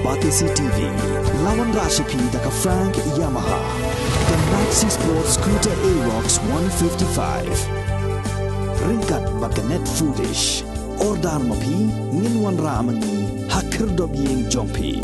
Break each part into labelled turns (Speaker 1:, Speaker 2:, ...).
Speaker 1: Batisi TV, lawan Rashipi daka Frank Yamaha, dan Maxi Sports Scooter Aerox 155. Ringkat bakanet foodish, ordar mapi, nginwan ramani, hakir dobyeng jompi.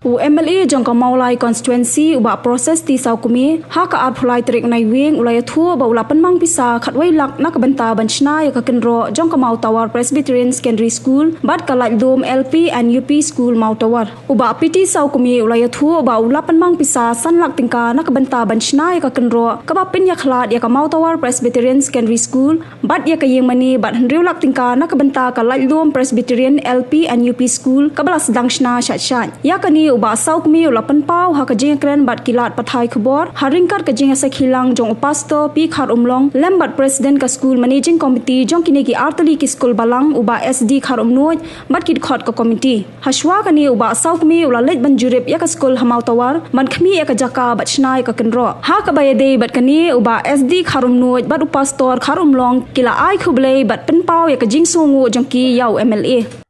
Speaker 2: MLA jangka maulai constituency ubah proses ti saukumi hak art pulai terik nai wing ulai thua ba ula penmang bisa khatwai lak nak benta banchna ya ka kenro jangka mau tawar Presbyterian Secondary School bat kalai dom LP and UP School mau tawar ubah piti saukumi ulai thua ba ula penmang bisa san lak tingka nak benta banchna ya ka kenro ka ba pin ya khlat ya ka mau tawar Presbyterian Secondary School bat ya ka yeng mani bat hendriu lak tingka nak benta kalai dom Presbyterian LP and UP School ka balas dangshna shat ya kani ubah sauk mi ula penpau ha kajing kren bat kilat pathai khbor haringkat kajing asa khilang jong upasto pi khar umlong lembat president ka school managing committee jong kini ki artali ki school balang uba SD khar umnoj bat kit khot ka committee hashwa kani uba sauk mi ula lej banjurip ya ka school hamau tawar man khmi ya ka jaka bat shnai ka kenro ha ka bayade bat kani uba SD khar umnoj bat upastor khar umlong kila ai khublei bat penpau ya ka jing sungu jong ki yau MLA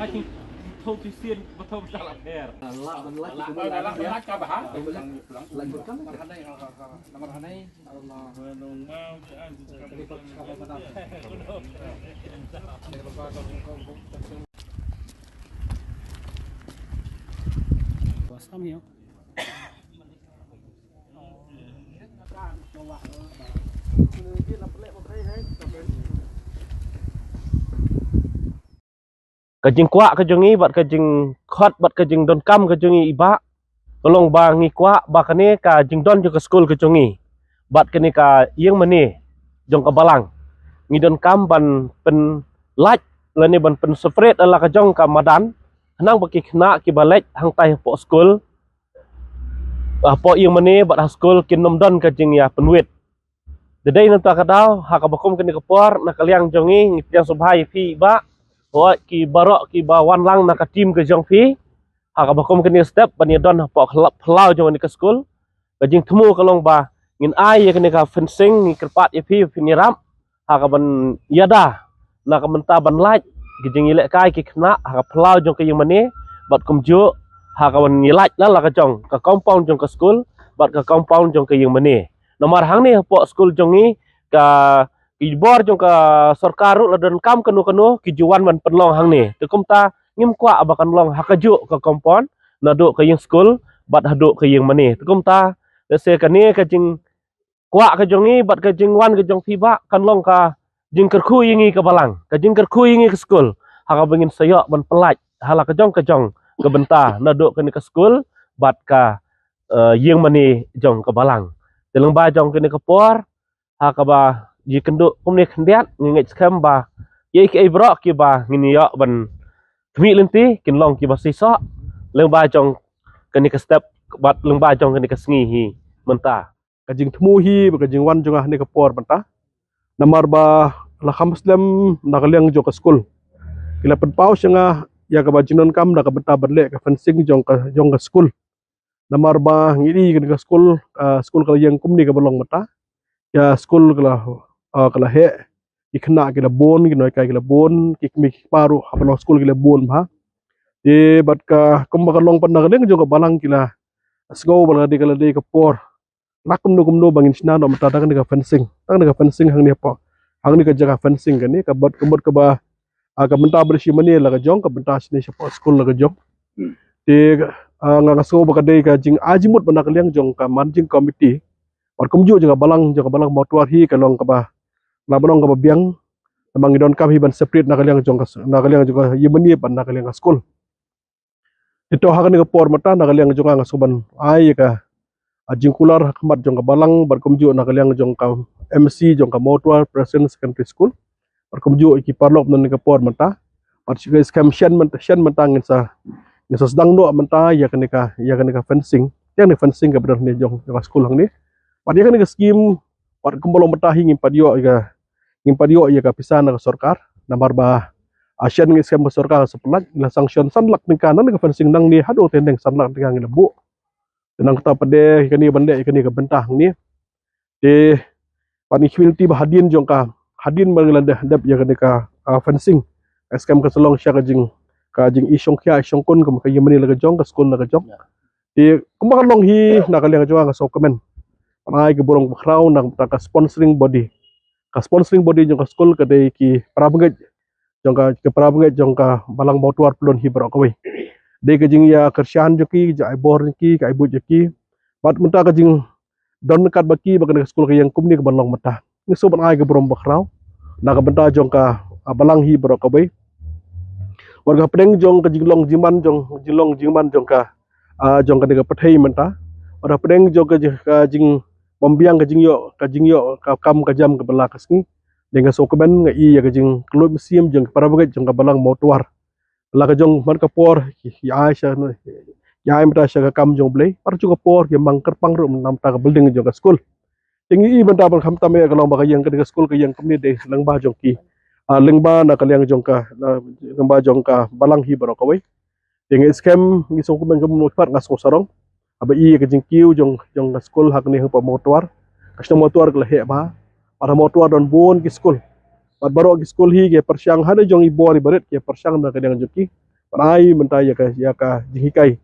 Speaker 3: Hai thâu thì xiên và thâu ra làm hè. Lắc cho bà hả? Lạnh một cắm. Nằm đây. Xong hiểu.
Speaker 4: Kajing kuak kajungi bat kajing khot bat kajing don kam kajungi iba tolong ba ngi kuak ba kane ka jing don jo ka school kajungi bat kane ka yeng mani jong ka balang ngi don kam ban pen lach lani ban pen separate ala ka jong ka madan nang baki khna ki balek hang tai po school po yeng mani bat school kin nom don kajing ya penwit dedai nanta ka daw ha ka bakum kane ka por na kaliang jongi ngi piang subhai fi ba Hoi ki barok ki ba wan lang nak tim ke jong fi ha ka bakom kini step bani don po plau jong ni ke school kajing thmu kalong ba ngin ai ye kini ka fencing ni kerpat ye fi ni ram ha ka ban yada nak menta ban laj kijing ilek kai ki khna ha ka plau jong ke yang mani bat kum ju ha ka ban yilaj la la ka jong ka compound jong ke school bat ka compound jong ke yang mani nomor hang ni po school jong ni ka Ibor jong ka sarkaru ladan kam kanu kijuan man penlong hang ni tekum ta ngim kwa abakan long hakaju ka kompon nadu ka yang school bat hadu ka yang mani tekum ta se kani ka jing kwa ka jong ni bat ka jing wan ka jong fiba kan long ka jing kerkhu yingi ka balang ka jing kerkhu yingi ka school ha ka bengin sayok ban pelaj hala ka jong ka benta nadu ka ni ka school bat ka yang mani jong ka balang teleng ba jong kini ka por ha ka ba ji kenduk kumni kendiat ngit skam ba ye ki ibro ki ba ngini yo ban thmi lenti kin long ki ba siso leng ba jong kani ka step bat leng ba jong kani ka sngi hi menta
Speaker 5: kajing thmu hi ba kajing wan jong ni ka por menta namar ba la khamslam na kaliang jo ka school kila pen pau sanga ya ka ba jinon kam na ka benta berle ka fencing jong ka school namar ba ngiri ka school school ka yang kumni ka bolong meta ya school kala he ikna kila bon kino kai kila bon kikmi paru hapano school kila bon bha e bat ka kumba long pan nagaleng jo ka balang kila asgo bala de kala de ka por nakum no bangin sna no mata tang ka fencing hang ni pa hang ni ka jaga fencing kan ni ka bat kembot ka ba ka benta bersih mani la ka jong ka benta sini siapa school la ka jong de nga so ba ka de ka jing ajimut ban nagaleng jong ka managing committee or kumju jaga balang motuar hi kalong ka ba na banong ka biang namang idon kam hi ban separate na kaliang juga yemeni ban na kaliang school ito hakan ka por mata na kaliang juga nga suban ai ka ajing kular khmat jong ka balang bar kumju na kaliang jong ka MC jong ka motuar Presbyterian Secondary School bar kumju ki parlop nan ka por mata or scam shen mata ngin sa sedang no mata ya kan ka fencing yang ni fencing ke benar ni jong school hang ni pada kan ni skim pat kumbolong betahi ngim padio ya ka pisan ke sarkar namar ba Asian ngi skem ke sarkar sepelat ila sanction sanlak ni kanan ke fencing nang ni hado tendeng sanlak dengan ni lebu tenang kita pade kan ni bende kan ni ke bentah ni de pani community ba hadin mengelandah dap ya kan ka fencing skem ke selong sya ka jing isong kun ke yemani la jong ke school la jong di kumakan long hi nakaliang jong ka sokemen panai ke borong bakrau nang ka sponsoring body jong ka school ke dei ki prabanget jong ka balang motuar pelon hi bro kawai dei ke jing ya kersian joki ja bor ki ka ibu joki bat menta ke jing don kat baki bakan school ke yang kumni ke balong mata ni so panai ke borong bakrau nak benta jong ka balang hi bro kawai warga pedeng jong ke jinglong jiman jong ka nega petai menta warga pedeng jong ke jing bombiang ke jing yo ka kam ka jam ke bela kasni dengan sokemen ngai ya ke jing klub museum jong para bagai jong ka balang motuar la ka jong man ka por ya menta sya ka kam jong blai par juga por ke mang kerpang ru nam ta ka building jong ka school tingi benta bal kham tame ka long ba yang ke school ke yang komni de lang ba jong ki lengba na kaliang jong ka balang hi baro kawai deng scam ngi song kumen kum pat ngas sarong aba i ke jing kiu jong ka school hak ni pa motor kasna motor ke he ba para motor don bon ki school pat baro ki school hi ke persyang hade jong i bor baret ke persyang na kaliang joki panai mentai ya ka jing kai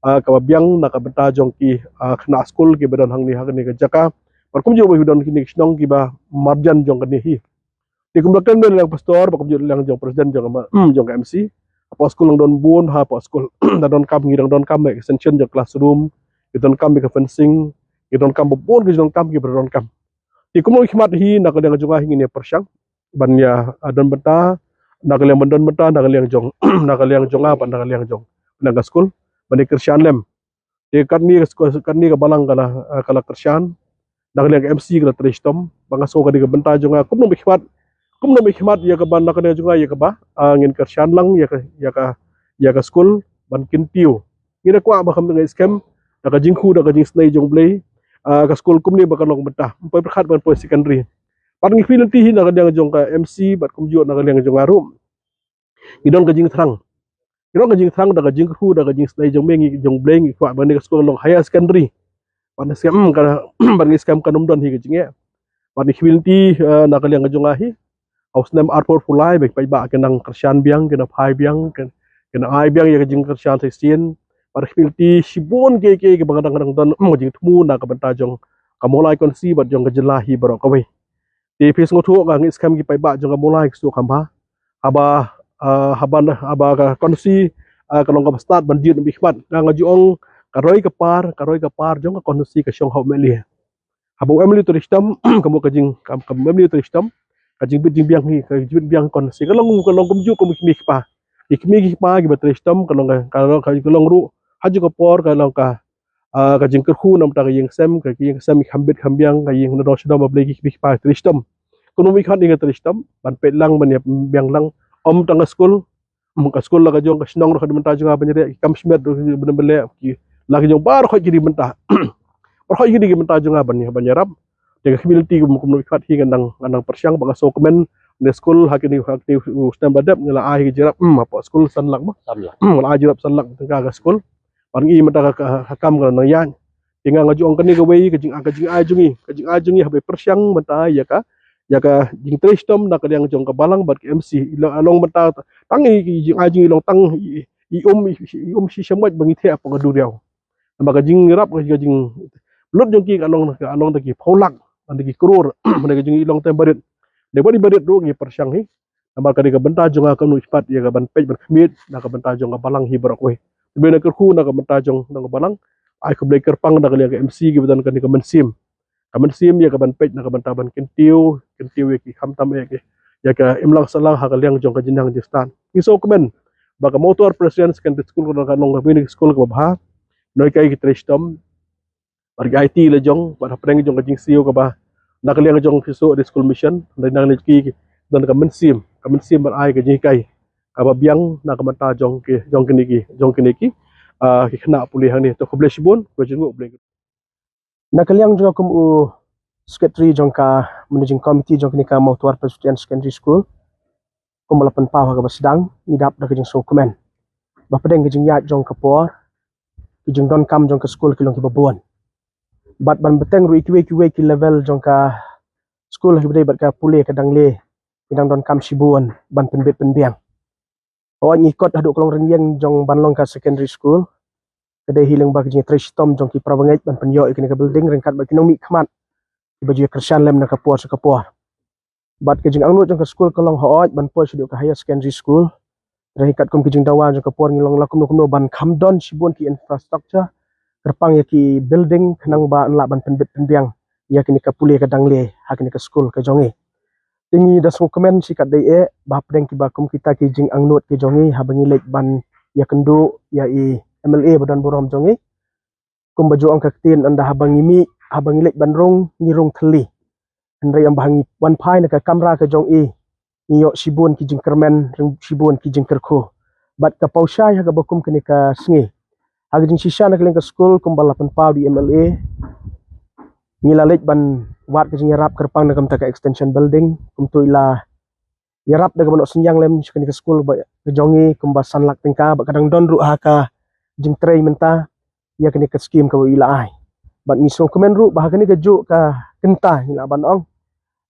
Speaker 5: ka biang na ka benta jong ki khna school ke bedon hang ni ka jaka par kum jo ba hudon ki ni snong ki ba marjan jong ka ni hi di kumlakan ben lang pastor bakom jud lang jong presiden jong MC apa school lang don bun ha apa school da don kam ngi don kam extension jong classroom don kam ke fencing don kam bun ke don kam ke don kam di kumlo khmat hi na ka dang jonga hingi ne persyang ban ya don benta na ka lang don benta na ka lang jong apa na ka lang jong na ka school ban kersian lem di kan ni ka balang kala kersian na ka lang MC kala tristom banga so ka di ka benta jonga kumlo khmat ya ka ban na ka juga ya ka ba ngin kersian lang ya ka school ban kintiu ngira kwa ba kham ngai scam da ka jingkhu da ka jing snai jong blai ka school kumni ba ka long beta pai prakhat ban po secondary pan ngi fil ti na ka dang jong ka MC bat kum ju na ka leng jong arum ngidon ka jing thrang da ka jingkhu da ka jing snai jong mengi jong blai ngi kwa ban ka school long higher secondary pan scam ka ban ngi scam ka num don hi ka jinge pan ngi fil ti na ka leng jong hi aus nem arpor fulai baik ba kenang kersian biang kena phai biang kena ai biang ya jing kersian sesien par filti sibon ke bangadang don mo jing thmu na ka benta jong kamolai kon si bat jong ka jelahi baro ka wei ti fis ngothu ka ngi scam ki pai ba jong ka molai su khamba haba ka kon si ka long ka start ban dit bi khmat nga jong ka roi ka par jong ka kon si ka shong hau meli habu emli turistam kamu ka jing kam emli turistam kajing biang hi kajing biang kon si kalong kumju kum mi pa ikmi pa gi batristam kalong ru haju ka por kalong ka kajing khu nam ta yeng sem khambit khambiang ka yeng no sida ba blegi mi pa tristam kuno mi khan inga tristam ban pe lang ban biang lang om tang school ka school la ka jong ka snong ro khadman ta juga banjere kam smet ben bele ki la jong bar kho jiri menta par kho jiri menta juga banyarap dengan community kum khat hi ngandang persyang bang sokemen ne school hakini ustam badap ngala ai jirap apa school sanlak ma ngala ai jirap sanlak tengah ka school pangi mata ka hakam kan yang tinggal ngajong kani ka wei ka jing ajungi habe persyang mata ya ka jing tristom na ka yang jong ka balang bat MC along mata tangi jing ajungi long tang i si semut bangi the apa ka duriau maka jing rap ka jing lut jong ki along ta ki pholak andiki krur mereka jeng ilong tembarit de bari barit do ngi persyang hi amar ka benta jong ka nu ispat ya ka ban pej ban khmit na ka benta jong ka balang hi barok we bena ka khu na ka benta jong na ka balang ai ka bleker pang na ka MC gi bedan ka mensim ya ka ban pej na ka benta ban kintiu ki kham tam ya ka imlang salang ha ka liang jong ka jinang jistan ngi so komen ba ka motor president kan school ka nong ka bini school ka ba noi kai ki tristom warga IT le jong pada preng jong kajing siu ka ba nakaliang jong fiso di school mission dan nang ki dan ka mensim bar ai ka jing kai ka ba biang na ka mata jong kini ki kena pulih hang ni to boleh sibun ko jenguk boleh
Speaker 4: Nak kaliang juga kum secretary jongka managing committee jongka ni ka mau tuar Presbyterian Secondary School kum lapan pau ka sedang idap da kejeng so komen bapedeng kejeng yat jongka por kejeng don kam jongka school kilong ki babuan bat ban beteng ru ikiwe ki level jongka school hibdai bat ka pulih kadang le kidang don kam sibuan ban penbet penbiang awak ngikot haduk kolong rengyeng jong banlong ka secondary school kedai hilang bagi jeng tristom jong ki prabangai ban penyo ikini ka building ringkat bagi nomi khmat baju kersian lem nak kapuar sekapuar bat kejeng angnu jong ka school kolong hooj ban po siduk ka higher secondary school ringkat kum kejeng dawan jong kapuar ngilong lakum no ban khamdon sibun ki infrastructure kerpang ya ki building kenang ba anla ban penbet penbiang ya kini ka pulih ka dangle hakini ka school ka jongi tingi da sung komen sikat dai ba pedeng ki bakum kita ki jing angnut ki jongi habangi lek ban ya kendu ya i MLA badan borom jongi kum baju ang kaktin anda habangi mi habangi lek banrong ngirong theli andai am bahangi wan pai na ka kamera ka jongi ngiyo sibun ki jing kermen ring sibun ki jing kerko bat ka pausai ha ka bakum kini ka sngi ha jing sisa na keleng ka school kum balapan pau di MLA ngilalek ban wat ke jing yarap kerpang na kam ta ka extension building kum tuila yarap da ka senyang lem kini ka school ba ke jongi kum ba sanlak tingka ba kadang don ru ha ka jing tray menta ya kini ka scheme ka ila ai bat ngisong komen ru bah kini ka ju ka kenta ila ban ong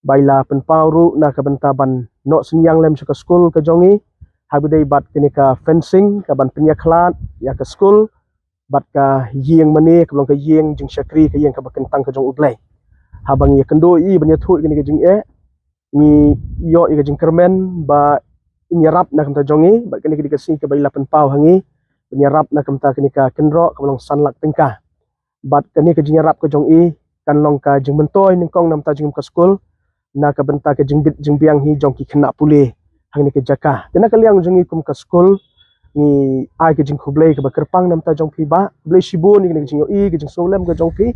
Speaker 4: baila pen pau ru na ka benta ban no senyang lem ka school ka jongi habidai bat kini ka fencing ka ban penyaklat ya ka school bat ka yeng mani ka ka yeng jing syakri ka yeng ka bakentang ka jong ublai habang ya kendo i banya thu kini ka jing ni yo i ka jing kermen ba inyarap na ka jongi bat kini ka si ka baila pen pau hangi penyarap na kamta kini ka kenro ka long sanlak tingka bat kini ka jinyarap ka jong i kan long ka jing mentoy ning kong nam ta jing ka school na ka benta ka jing bit jing biang hi jong ki kena pulih hang ni ka jaka tena kaliang jong i kum ka school ni ai ka jing khublei ka bakerpang nam ta jong pi ba blei sibu ni ka jing yo i ka jing solem ka jong pi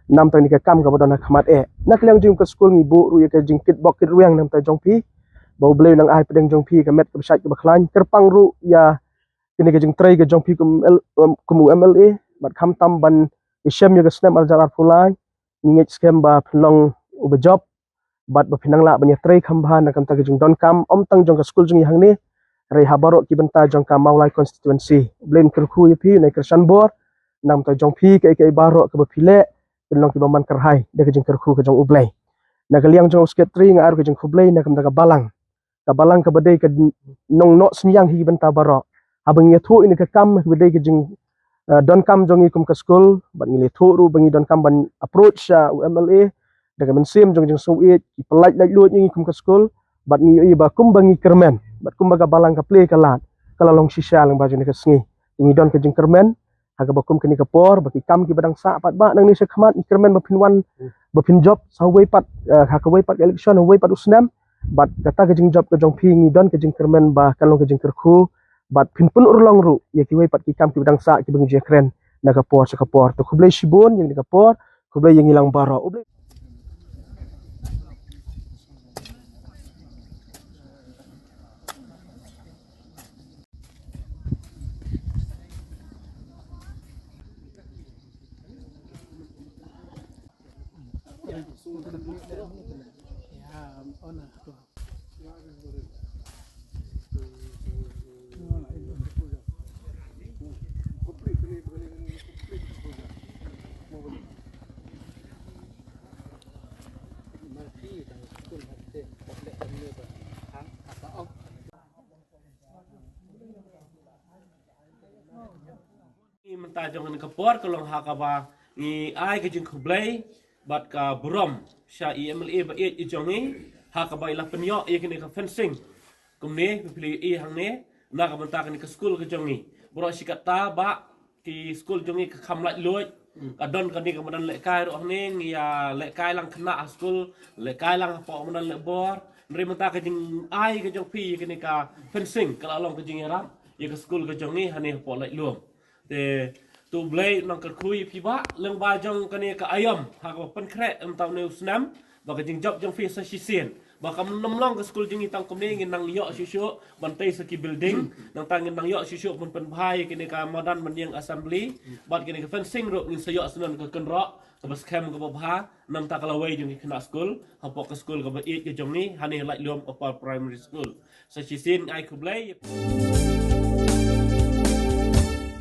Speaker 4: nam ta ni ka kam ka badana khamat na kaliang jing ka school ni bu ru ya ka jing kit bok kit ruang nam ta jong pi bau blei nang ai pedeng jong pi ka met ka besait ka baklan kerpang ru ya kini ke jeng tray ke jong pi kum MLA bat kham tam ban isem ya ke snap arjar pulai ngit scam ba long ube job bat ba pinang la ban ya tray kham ban na kam ta ke jeng don kam om tang jong ka school jeng hang ni rei habaro ki benta jong ka maulai constituency blame kerku pi na kersan bor nam ta jong pi ke baro ke ba pile long ki baman kerhai de ke jeng kerku ke jong ublai na kaliang jong secretary ngar ke jeng khublai na kam ta ka balang ka badai ke nong no senyang hi benta baro abang ya thu ini ka kam bedai ke jing don kam jongi kum ka school ban ngile thu ru bangi don kam ban approach MLA daga men sim jong jing so e ki pelaj laj lu ngi kum ka school bat ngi ba kum bangi kermen bat kum baga balang ka play ka lat kala long shisha lang baju ni ka sngi ngi don ka jing kermen haga ba kum kini ka por ba ki kam ki badang sa pat ba nang ni se khmat kermen ba pinwan ba pin job sa wei pat ha ka wei pat election wei pat usnam bat kata ka jing job ka jong pi ngi don ka jing kermen ba kalong ka jing kerku bat pinpun urlong ru ya ki wei pat ki kam ki bidang sa ki bengi jekren na ka por sa ka por to khublei sibun yang ka por khublei yang ilang baro ublei
Speaker 6: menta jong ka por kolong ha ka ba ni ai ka jing khublei bat ka burom sha MLA ba e jongi ha ka ba ila penyo e kini ka fencing kumne pili e hang ne na ka menta ka ni ka school ka jongi bro sikata ba ki school jongi ka khamlat loi ka don ka ni ka madan le kai ro ne ya le kai lang khna school le kai lang po madan le bor nri menta ka jing ai ka jong pi kini ka fencing ka long ka jing ram ye ka school ka jongi hane po lai luom te tu blay nang kerkui piba leng ba jong kani ka ayam ha ka pen krek tau ne snam ba ka jing job jong fi sa sisien ba ka nomlong ke skul jing tang kom ne ngin nang yo sisyo bantai saki building nang tangin nang yo sisyo pun pen bhai kini ka modern manyang assembly bat kini ka fencing ro ngin sayo senan ka kenro ka bas kem ka bha nam ta kala wei jong kena skul ha pok ke skul ka ba it ke jong ni hani lai lom upper primary school sa sisien ai ku blay